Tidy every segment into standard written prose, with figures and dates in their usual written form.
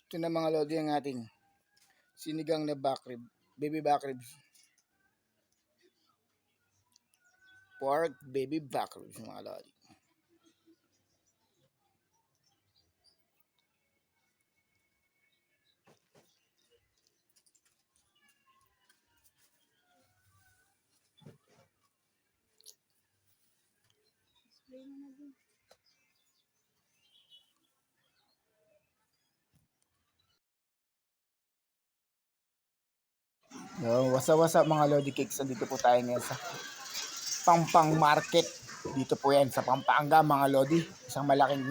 Ito na mga lodi ang ating sinigang na back rib, baby back ribs. Pork baby back ribs mga lodi. Wasa-wasa mga lodi cakes. Dito po tayo ngayon sa Pampang Market. Dito po yan sa Pampanga mga lodi. Isang malaking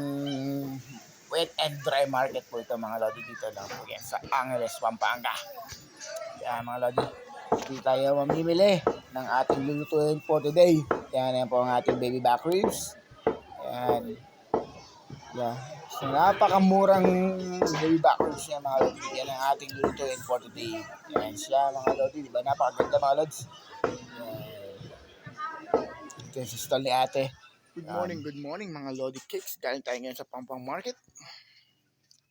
wet and dry market po ito mga lodi. Dito lang po yan sa Angeles, Pampanga. Yan mga lodi. Dito tayo mamimili ng ating lulutuin for today. Yan po ang ating baby back ribs. Yan. Yeah. So, napakamurang baby back ribs niya mga lodi. Yan ang ating lulutuin for today. Yan siya mga lodi. Diba napakaganda mga lods. Ito yung stall ni ate. Good morning mga lodi cakes. Galing tayo ngayon sa Pampang Market.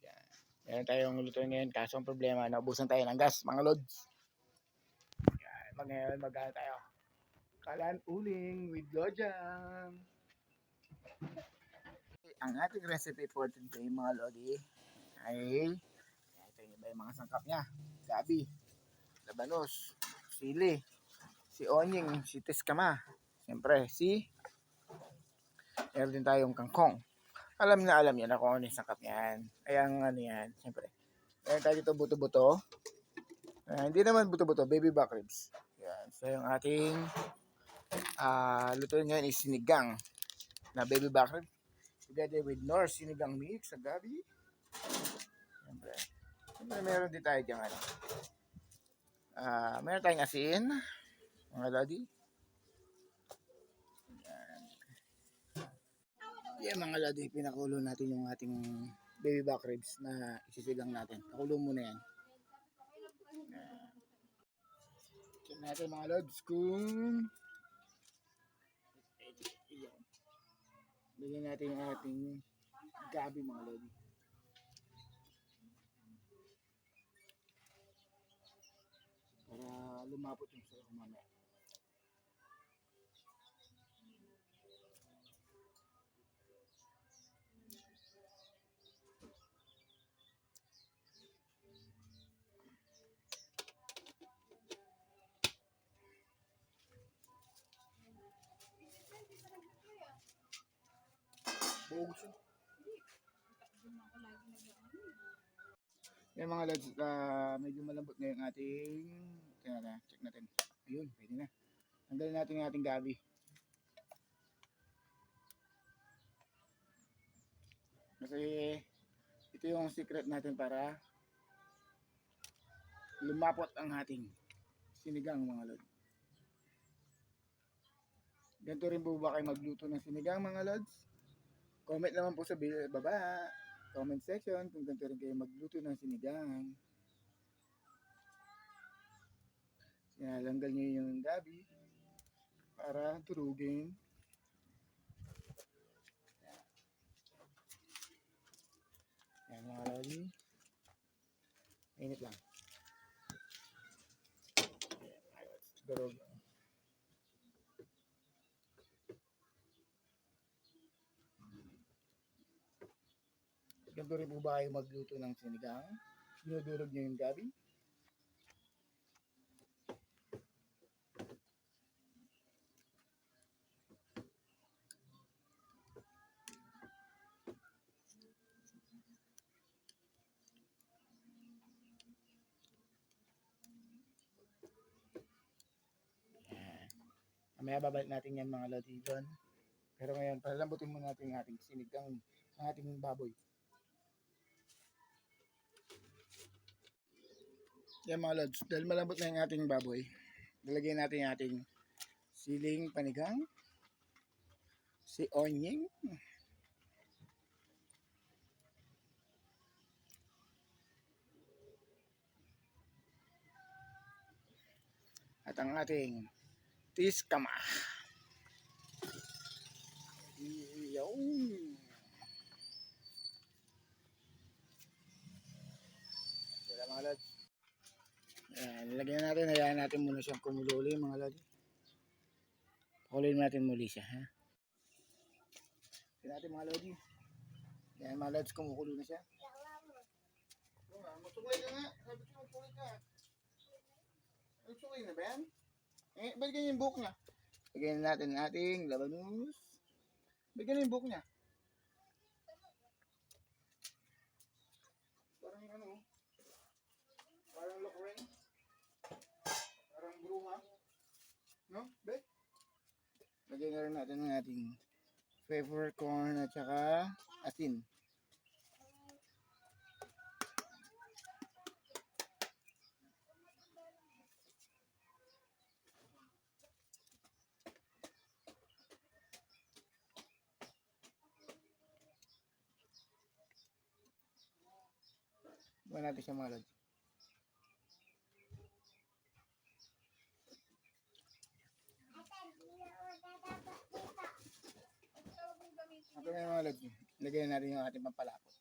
Yan. Meron tayong lulutuin ngayon. Kaso ang problema, naubusan tayo ng gas mga lods. Ngayon mag-ano tayo. Kalan uling with Lojang. Ang ating recipe for today mga lodi ay ito yung mga sangkap niya. Gabi, labanos, sili, si onying, si tiskama, siyempre meron din tayong kangkong. Alam niya na kung ano yung sangkap niyan. Kaya ano yan, siyempre. Meron tayo dito buto-buto. Hindi naman buto-buto, baby back ribs. Yan. So yung ating lutuin ngayon is sinigang na baby back rib together with Nor sinigang mix sa gabi. Siyempre meron din tayo dyan meron tayong asin mga lodi. Yan mga lodi, pinakulo natin yung ating baby back ribs na isisigang natin. Pakulo muna yan. Check natin mga lods kung bigyan natin yung ating gabi mga lodi. Para lumapot yung sarap mamaya. Yan mga lods, medyo malambot na yung ating check natin. Ayun, pwede na. Tanggalin natin yung ating gabi. Kasi ito yung secret natin para lumapot ang ating sinigang mga lods. Ganito rin po ba kayo magluto ng sinigang mga lods? Comment naman po sa baba. Comment section kung ganito rin kayo magluto ng sinigang. Sinalanggal nyo yung gabi para turugin. Yan mga lodi. Init lang. Siguro ganito rin po ba kayo magluto ng sinigang? Dinudurog nyo yung gabi. Mamaya babalik natin yan mga lodi doon. Pero ngayon, palalambutin muna natin yung ating sinigang, ang ating baboy. Yan mga lods, dahil malambot na yung ating baboy, lalagyan natin yung ating siling panigang, si onying, at ang ating tiskama. Yung Nilagyan natin, hayaan natin muna siyang kumulo uli mga lodi. Pakuloyin natin muli siya, ha? Tignan natin mga lodi. Yan mga lods, kumukulo na siya. Masuklay ka nga. Sabi ko masuklay ka. Masuklay na ba yan? Ba't ganyan yung buhok niya? Lagyan natin ating labanus. Ba't ganyan yung buhok niya? Parang ano? Parang lokren? Parang bruha? No? Be? Lagyan na rin natin ng ating peppercorn at saka asin. Buwan natin siya mga lods. Ito na yung mga lods. Lagyan natin yung ating pampalapot.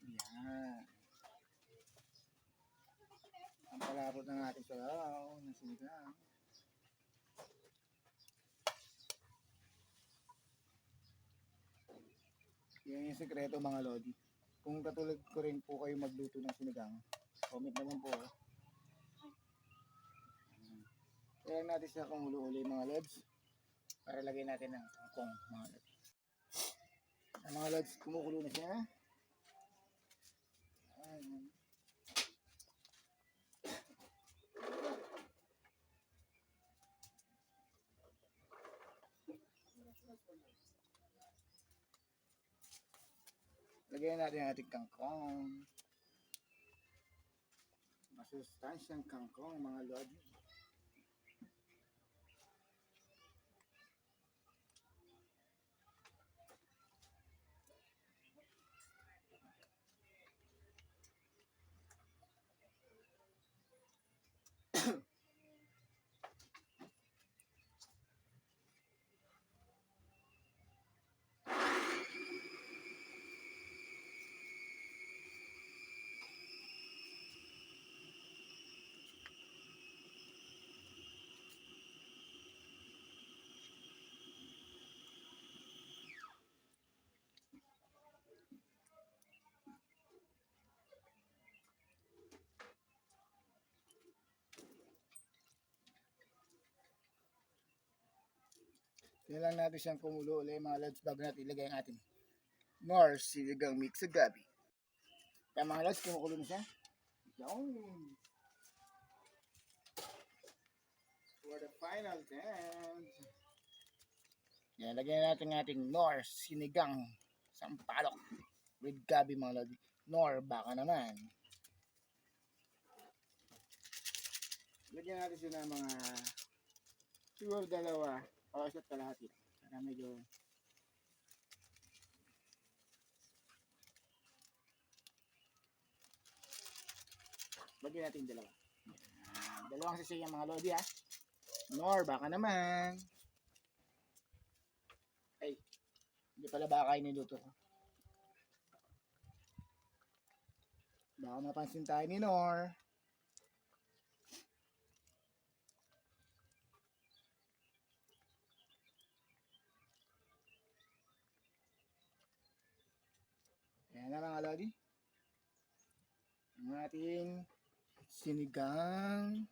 Yan. Pampalapot ng ating salaw ng sinigang. Yan yung sekreto mga lodi. Kung katulad ko rin po kayo magluto ng sinigang, comment naman po. Kaya natin siya kumulo uli mga lods. Para lagay natin ng kangkong mga lods. Mga lods, kumukulo na siya. Ayan. Lagyan natin ang ating kangkong. Masustansyang kangkong mga lodi. Kaya lang natin siyang kumulo ulit mga lods bago natin ilagay ang ating Knorr sinigang mix sa gabi. Kaya mga lods, kumukulo na siya. Yun. For the final 10. Yan, lagyan natin ang ating Knorr sinigang sampalok with gabi mga lods. Knorr, baka naman. Lagyan natin siya ng mga siguro dalawa o isa't kalahati para medyo lagyan natin dalawa. Dalawang sisig mga lodi ha. Knorr, baka naman. Ay, hindi pala baka niluto ko. Baka mapansin tayo ni Knorr. Ayan na mga lodi. Ang ating sinigang